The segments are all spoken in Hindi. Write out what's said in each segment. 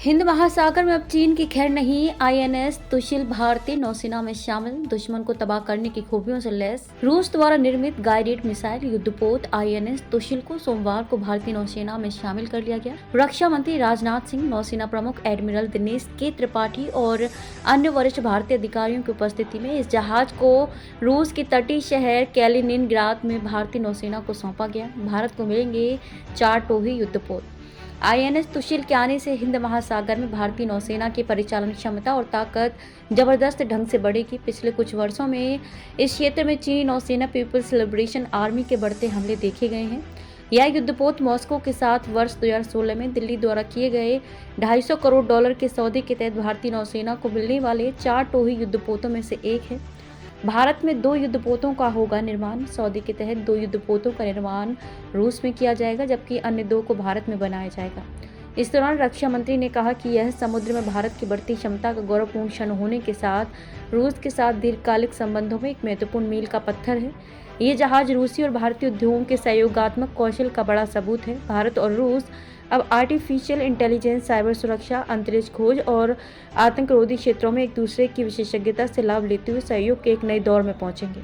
हिंद महासागर में अब चीन की खैर नहीं। आईएनएस तुशिल भारतीय नौसेना में शामिल, दुश्मन को तबाह करने की खूबियों से लैस रूस द्वारा निर्मित गाइडेड मिसाइल युद्धपोत आईएनएस तुशिल को सोमवार को भारतीय नौसेना में शामिल कर लिया गया। रक्षा मंत्री राजनाथ सिंह, नौसेना प्रमुख एडमिरल दिनेश के त्रिपाठी और अन्य वरिष्ठ भारतीय अधिकारियों की उपस्थिति में इस जहाज को रूस के तटीय शहर कैलिनिनग्राद में भारतीय नौसेना को सौंपा गया। भारत को मिलेंगे 4 टोही युद्धपोत। आईएनएस तुशिल के आने से हिंद महासागर में भारतीय नौसेना की परिचालन क्षमता और ताकत जबरदस्त ढंग से बढ़ेगी। पिछले कुछ वर्षों में इस क्षेत्र में चीनी नौसेना पीपल्स लिबरेशन आर्मी के बढ़ते हमले देखे गए हैं। यह युद्धपोत मॉस्को के साथ वर्ष 2016 में दिल्ली द्वारा किए गए $250 करोड़ के सौदे के तहत भारतीय नौसेना को मिलने वाले 4 टोही युद्धपोतों में से एक है। भारत में 2 युद्धपोतों का होगा निर्माण। सौदे के तहत 2 युद्धपोतों का निर्माण रूस में किया जाएगा, जबकि अन्य 2 को भारत में बनाया जाएगा। इस दौरान रक्षा मंत्री ने कहा कि यह समुद्र में भारत की बढ़ती क्षमता का गौरवपूर्ण क्षण होने के साथ रूस के साथ दीर्घकालिक संबंधों में एक महत्वपूर्ण मील का पत्थर है। ये जहाज रूसी और भारतीय उद्योगों के सहयोगात्मक कौशल का बड़ा सबूत है। भारत और रूस अब आर्टिफिशियल इंटेलिजेंस, साइबर सुरक्षा, अंतरिक्ष खोज और आतंकरोधी क्षेत्रों में एक दूसरे की विशेषज्ञता से लाभ लेते हुए सहयोग के एक नए दौर में पहुंचेंगे।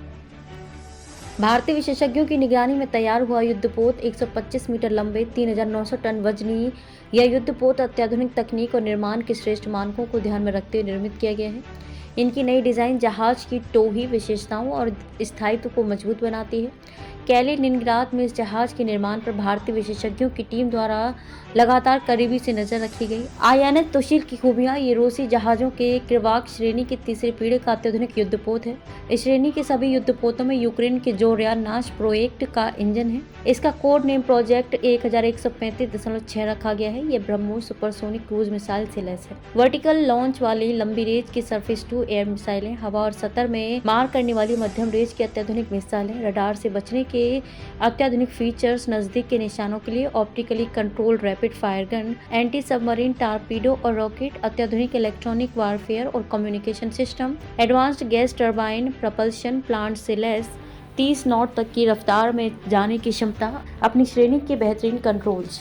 भारतीय विशेषज्ञों की निगरानी में तैयार हुआ युद्धपोत 125 मीटर लंबे, 3900 टन वजनी यह युद्धपोत अत्याधुनिक तकनीक और निर्माण के श्रेष्ठ मानकों को ध्यान में रखते हुए निर्मित किया गया है। इनकी नई डिज़ाइन जहाज की टोही विशेषताओं और स्थायित्व को मजबूत बनाती है। कैलिनिनग्राद में इस जहाज के निर्माण पर भारतीय विशेषज्ञों की टीम द्वारा लगातार करीबी से नजर रखी गई। आईएनएस तुशिल की खूबियां, ये रूसी जहाजों के क्रिवाक श्रेणी की तीसरी पीढ़ी का अत्याधुनिक युद्धपोत है। इस श्रेणी के सभी युद्धपोतों में यूक्रेन के जोरयानाश प्रोजेक्ट का इंजन है। इसका कोड नेम प्रोजेक्ट 1135.6 रखा गया है। ये ब्रह्मोस सुपरसोनिक क्रूज मिसाइल से लैस है। वर्टिकल लॉन्च वाली लंबी रेंज की सरफेस टू एयर मिसाइलें, हवा और सतह में मार करने वाली मध्यम रेंज की अत्याधुनिक मिसाइलें, रडार से बचने के अत्याधुनिक फीचर्स, नजदीक के निशानों के लिए optically controlled rapid fire gun, anti submarine torpedo और रॉकेट, अत्याधुनिक इलेक्ट्रॉनिक वारफेयर और communication system, advanced gas turbine propulsion plant से लैस 30 नॉट तक की रफ्तार में जाने की क्षमता, अपनी श्रेणी के बेहतरीन कंट्रोल्स।